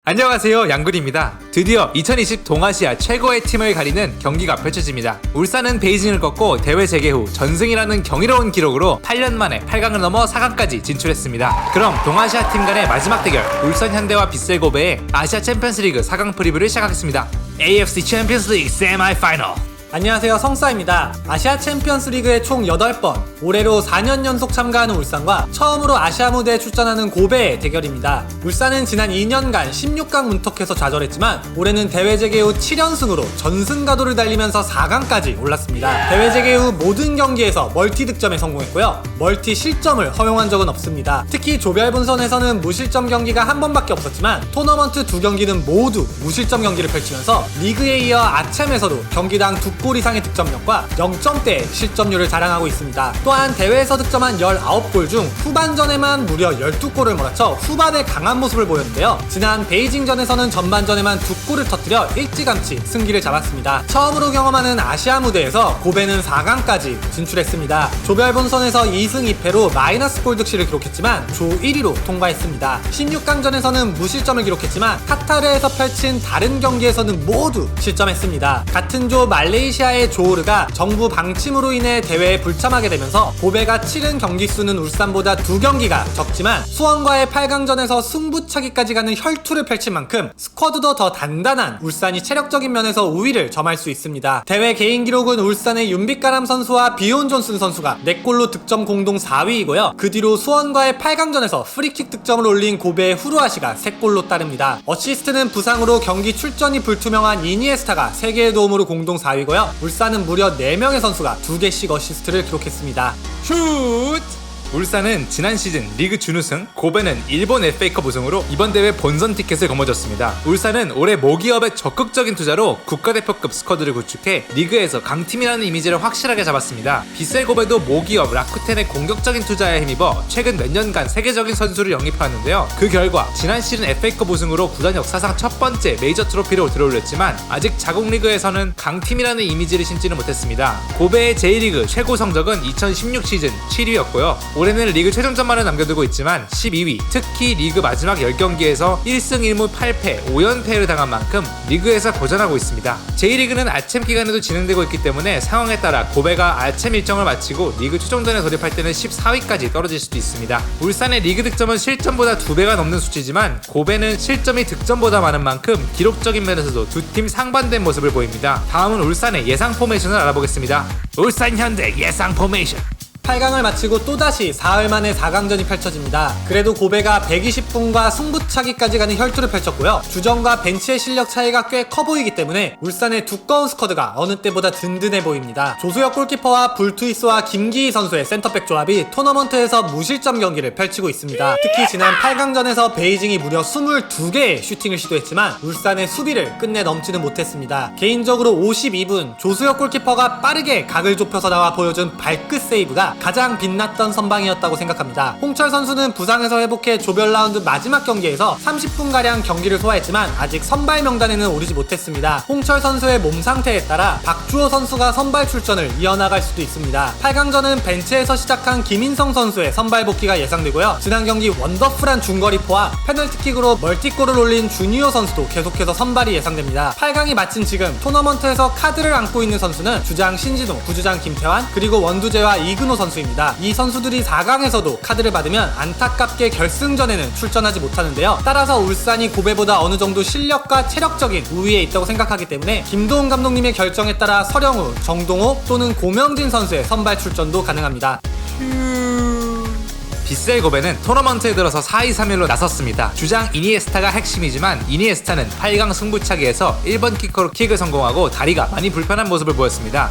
안녕하세요, 양근입니다. 드디어 2020 동아시아 최고의 팀을 가리는 경기가 펼쳐집니다. 울산은 베이징을 꺾고 대회 재개 후 전승이라는 경이로운 기록으로 8년 만에 8강을 넘어 4강까지 진출했습니다. 그럼 동아시아 팀 간의 마지막 대결, 울산 현대와 빗셀 고베의 아시아 챔피언스리그 4강 프리뷰를 시작하겠습니다. AFC 챔피언스 리그 세미파이널. 안녕하세요, 성싸입니다. 아시아 챔피언스 리그에 총 8번, 올해로 4년 연속 참가하는 울산과 처음으로 아시아 무대에 출전하는 고베의 대결입니다. 울산은 지난 2년간 16강 문턱에서 좌절했지만 올해는 대회 재개 후 7연승으로 전승 가도를 달리면서 4강까지 올랐습니다. 대회 재개 후 모든 경기에서 멀티 득점에 성공했고요. 멀티 실점을 허용한 적은 없습니다. 특히 조별 본선에서는 무실점 경기가 한 번밖에 없었지만 토너먼트 2경기는 모두 무실점 경기를 펼치면서 리그에 이어 아챔에서도 경기당 2골 이상의 득점력과 0점대의 실점률을 자랑하고 있습니다. 또한 대회에서 득점한 19골 중 후반전에만 무려 12골을 몰아쳐 후반에 강한 모습을 보였는데요. 지난 베이징전에서는 전반전에만 2골을 터뜨려 일찌감치 승기를 잡았습니다. 처음으로 경험하는 아시아 무대에서 고베는 4강까지 진출했습니다. 조별 본선에서 2승 2패로 마이너스 골 득실을 기록했지만 조 1위로 통과했습니다. 16강전에서는 무실점을 기록했지만 카타르에서 펼친 다른 경기에서는 모두 실점했습니다. 같은 조 말레이시아의 조르가 정부 방침으로 인해 대회에 불참하게 되면서 고베가 치른 경기 수는 울산보다 2경기가 적지만 수원과의 8강전에서 승부차기까지 가는 혈투를 펼친 만큼 스쿼드도 더 단단한 울산이 체력적인 면에서 우위를 점할 수 있습니다. 대회 개인 기록은 울산의 윤빛가람 선수와 비온 존슨 선수가 4골로 득점 공동 4위이고요. 그 뒤로 수원과의 8강전에서 프리킥 득점을 올린 고베의 후루아시가 3골로 따릅니다. 어시스트는 부상으로 경기 출전이 불투명한 이니에스타가 3개의 도움으로 공동 4위고요. 울산은 무려 4명의 선수가 2개씩 어시스트를 기록했습니다. 슛! 울산은 지난 시즌 리그 준우승, 고베는 일본 FA컵 우승으로 이번 대회 본선 티켓을 거머쥐었습니다. 울산은 올해 모기업의 적극적인 투자로 국가대표급 스쿼드를 구축해 리그에서 강팀이라는 이미지를 확실하게 잡았습니다. 빗셀 고베도 모기업 라쿠텐의 공격적인 투자에 힘입어 최근 몇 년간 세계적인 선수를 영입해왔는데요. 그 결과 지난 시즌 FA컵 우승으로 구단 역사상 첫 번째 메이저 트로피로 들어올렸지만 아직 자국 리그에서는 강팀이라는 이미지를 심지는 못했습니다. 고베의 J리그 최고 성적은 2016 시즌 7위였고요. 올해는 리그 최종전만을 남겨두고 있지만 12위, 특히 리그 마지막 10경기에서 1승 1무 8패, 5연패를 당한 만큼 리그에서 고전하고 있습니다. J리그는 아챔 기간에도 진행되고 있기 때문에 상황에 따라 고베가 아챔 일정을 마치고 리그 최종전에 돌입할 때는 14위까지 떨어질 수도 있습니다. 울산의 리그 득점은 실점보다 2배가 넘는 수치지만 고베는 실점이 득점보다 많은 만큼 기록적인 면에서도 두 팀 상반된 모습을 보입니다. 다음은 울산의 예상 포메이션을 알아보겠습니다. 울산 현대 예상 포메이션. 8강을 마치고 또다시 사흘 만에 4강전이 펼쳐집니다. 그래도 고베가 120분과 승부차기까지 가는 혈투를 펼쳤고요. 주전과 벤치의 실력 차이가 꽤 커 보이기 때문에 울산의 두꺼운 스쿼드가 어느 때보다 든든해 보입니다. 조수혁 골키퍼와 불투이스와 김기희 선수의 센터백 조합이 토너먼트에서 무실점 경기를 펼치고 있습니다. 특히 지난 8강전에서 베이징이 무려 22개의 슈팅을 시도했지만 울산의 수비를 끝내 넘지는 못했습니다. 개인적으로 52분 조수혁 골키퍼가 빠르게 각을 좁혀서 나와 보여준 발끝 세이브가 가장 빛났던 선방이었다고 생각합니다. 홍철 선수는 부상에서 회복해 조별 라운드 마지막 경기에서 30분가량 경기를 소화했지만 아직 선발 명단에는 오르지 못했습니다. 홍철 선수의 몸 상태에 따라 박주호 선수가 선발 출전을 이어나갈 수도 있습니다. 8강전은 벤치에서 시작한 김인성 선수의 선발 복귀가 예상되고요. 지난 경기 원더풀한 중거리포와 페널티킥으로 멀티골을 올린 주니어 선수도 계속해서 선발이 예상됩니다. 8강이 마친 지금 토너먼트에서 카드를 안고 있는 선수는 주장 신진호, 부주장 김태환, 그리고 원두재와 이근호 선수입니다. 이 선수들이 4강에서도 카드를 받으면 안타깝게 결승전에는 출전하지 못하는데요. 따라서 울산이 고베보다 어느 정도 실력과 체력적인 우위에 있다고 생각하기 때문에 김도훈 감독님의 결정에 따라 서령우, 정동호 또는 고명진 선수의 선발 출전도 가능합니다. 빗셀 고베는 토너먼트에 들어서 4-2-3-1로 나섰습니다. 주장 이니에스타가 핵심이지만 이니에스타는 8강 승부차기에서 1번 키커로 킥을 성공하고 다리가 많이 불편한 모습을 보였습니다.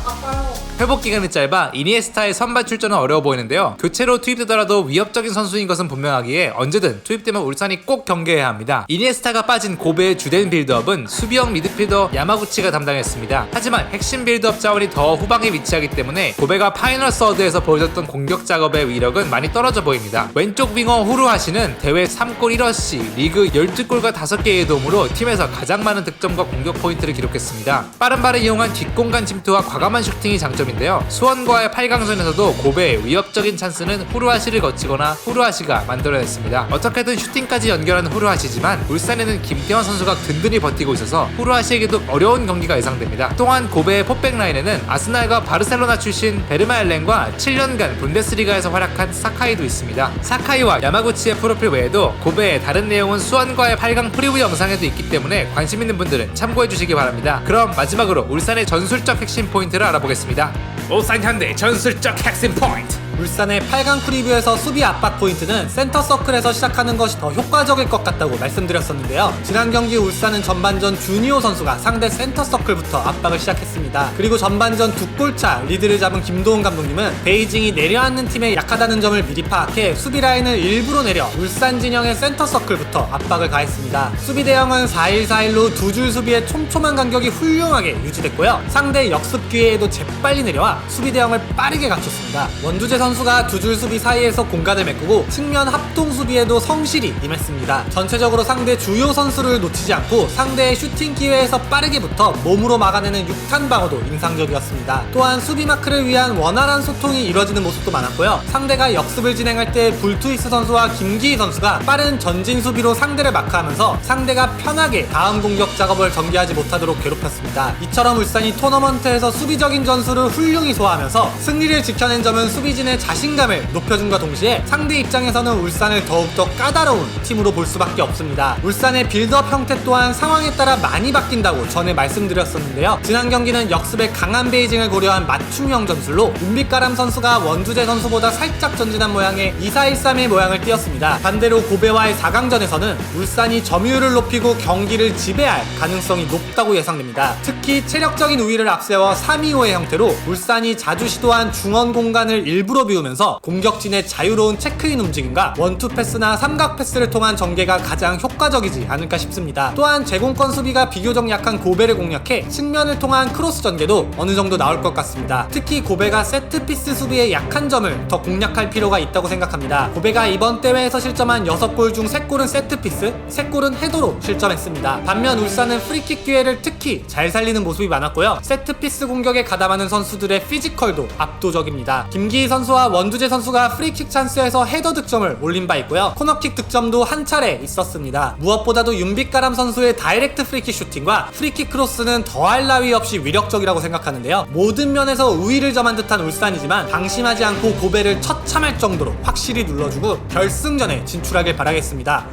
회복 기간이 짧아 이니에스타의 선발 출전은 어려워 보이는데요. 교체로 투입되더라도 위협적인 선수인 것은 분명하기에 언제든 투입되면 울산이 꼭 경계해야 합니다. 이니에스타가 빠진 고베의 주된 빌드업은 수비형 미드필더 야마구치가 담당했습니다. 하지만 핵심 빌드업 자원이 더 후방에 위치하기 때문에 고베가 파이널 서드에서 보여줬던 공격 작업의 위력은 많이 떨어져 보입니다. 왼쪽 윙어 후루하시는 대회 3골 1어시, 리그 12골과 5개의 도움으로 팀에서 가장 많은 득점과 공격 포인트를 기록했습니다. 빠른 발을 이용한 뒷공간 침투와 과감한 슈팅이 장점 점인데요. 수원과의 8강전에서도 고베의 위협적인 찬스는 후루하시를 거치거나 후루하시가 만들어냈습니다. 어떻게든 슈팅까지 연결한 후루하시지만 울산에는 김태원 선수가 든든히 버티고 있어서 후루하시에게도 어려운 경기가 예상됩니다. 또한 고베의 포백 라인에는 아스날과 바르셀로나 출신 베르마엘렌과 7년간 분데스리가에서 활약한 사카이도 있습니다. 사카이와 야마구치의 프로필 외에도 고베의 다른 내용은 수원과의 8강 프리뷰 영상에도 있기 때문에 관심 있는 분들은 참고해 주시기 바랍니다. 그럼 마지막으로 울산의 전술적 핵심 포인트를 알아보겠습니다. 울산 현대 전술적 핵심 포인트. 울산의 8강 프리뷰에서 수비 압박 포인트는 센터 서클에서 시작하는 것이 더 효과적일 것 같다고 말씀드렸었는데요. 지난 경기 울산은 전반전 주니오 선수가 상대 센터 서클부터 압박을 시작했습니다. 그리고 전반전 두 골차 리드를 잡은 김도훈 감독님은 베이징이 내려앉는 팀에 약하다는 점을 미리 파악해 수비 라인을 일부러 내려 울산 진영의 센터 서클부터 압박을 가했습니다. 수비 대형은 4-1-4-1로 두 줄 수비의 촘촘한 간격이 훌륭하게 유지됐고요. 상대 역습 기회에도 재빨리 내려와 수비 대형을 빠르게 갖췄습니다. 원두재 선수가 두 줄 수비 사이에서 공간을 메꾸고 측면 합동 수비에도 성실히 임했습니다. 전체적으로 상대 주요 선수를 놓치지 않고 상대의 슈팅 기회에서 빠르게 붙어 몸으로 막아내는 6탄 방어도 인상적이었습니다. 또한 수비 마크를 위한 원활한 소통이 이루어지는 모습도 많았고요. 상대가 역습을 진행할 때 불투이스 선수와 김기희 선수가 빠른 전진 수비로 상대를 마크하면서 상대가 편하게 다음 공격 작업을 전개하지 못하도록 괴롭혔습니다. 이처럼 울산이 토너먼트에서 수비적인 전술을 훌륭히 소화하면서 승리를 지켜낸 점은 수비진의 자신감을 높여준과 동시에 상대 입장에서는 울산을 더욱더 까다로운 팀으로 볼 수밖에 없습니다. 울산의 빌드업 형태 또한 상황에 따라 많이 바뀐다고 전에 말씀드렸었는데요. 지난 경기는 역습의 강한 베이징을 고려한 맞춤형 전술로 윤빛가람 선수가 원두재 선수보다 살짝 전진한 모양의 2-4-1-3의 모양을 띄었습니다. 반대로 고베와의 4강전에서는 울산이 점유율을 높이고 경기를 지배할 가능성이 높다고 예상됩니다. 특히 체력적인 우위를 앞세워 3-2-5의 형태로 울산이 자주 시도한 중원 공간을 일부러 비우면서 공격진의 자유로운 체크인 움직임과 원투 패스나 삼각 패스를 통한 전개가 가장 효과적이지 않을까 싶습니다. 또한 제공권 수비가 비교적 약한 고베를 공략해 측면을 통한 크로스 전개도 어느 정도 나올 것 같습니다. 특히 고베가 세트피스 수비의 약한 점을 더 공략할 필요가 있다고 생각합니다. 고베가 이번 대회에서 실점한 6골 중 3골은 세트피스, 3골은 헤더로 실점했습니다. 반면 울산은 프리킥 기회를 특히 잘 살리는 모습이 많았고요. 세트피스 공격에 가담하는 선수들의 피지컬도 압도적입니다. 김기희 선수와 원두재 선수가 프리킥 찬스에서 헤더 득점을 올린 바 있고요. 코너킥 득점도 한 차례 있었습니다. 무엇보다도 윤빛가람 선수의 다이렉트 프리킥 슈팅과 프리킥 크로스는 더할 나위 없이 위력적이라고 생각하는데요. 모든 면에서 우위를 점한 듯한 울산이지만 방심하지 않고 고베를 처참할 정도로 확실히 눌러주고 결승전에 진출하길 바라겠습니다.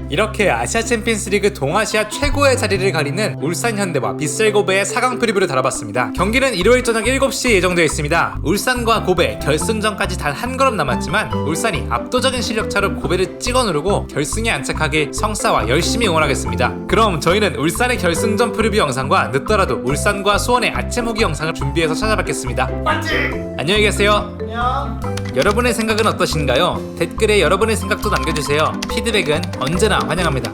이렇게 아시아 챔피언스 리그 동아시아 최고의 자리를 가리는 울산 현대와 빗셀 고베의 4강 프리뷰를 다뤄봤습니다. 경기는 일요일 저녁 7시에 예정되어 있습니다. 울산과 고베 결승전까지 단 한 걸음 남았지만 울산이 압도적인 실력차로 고베를 찍어 누르고 결승에 안착하길 성사와 열심히 응원하겠습니다. 그럼 저희는 울산의 결승전 프리뷰 영상과 늦더라도 울산과 수원의 아침 후기 영상을 준비해서 찾아뵙겠습니다. 맞지? 안녕히 계세요. 안녕. 여러분의 생각은 어떠신가요? 댓글에 여러분의 생각도 남겨주세요. 피드백은 언제나 환영합니다.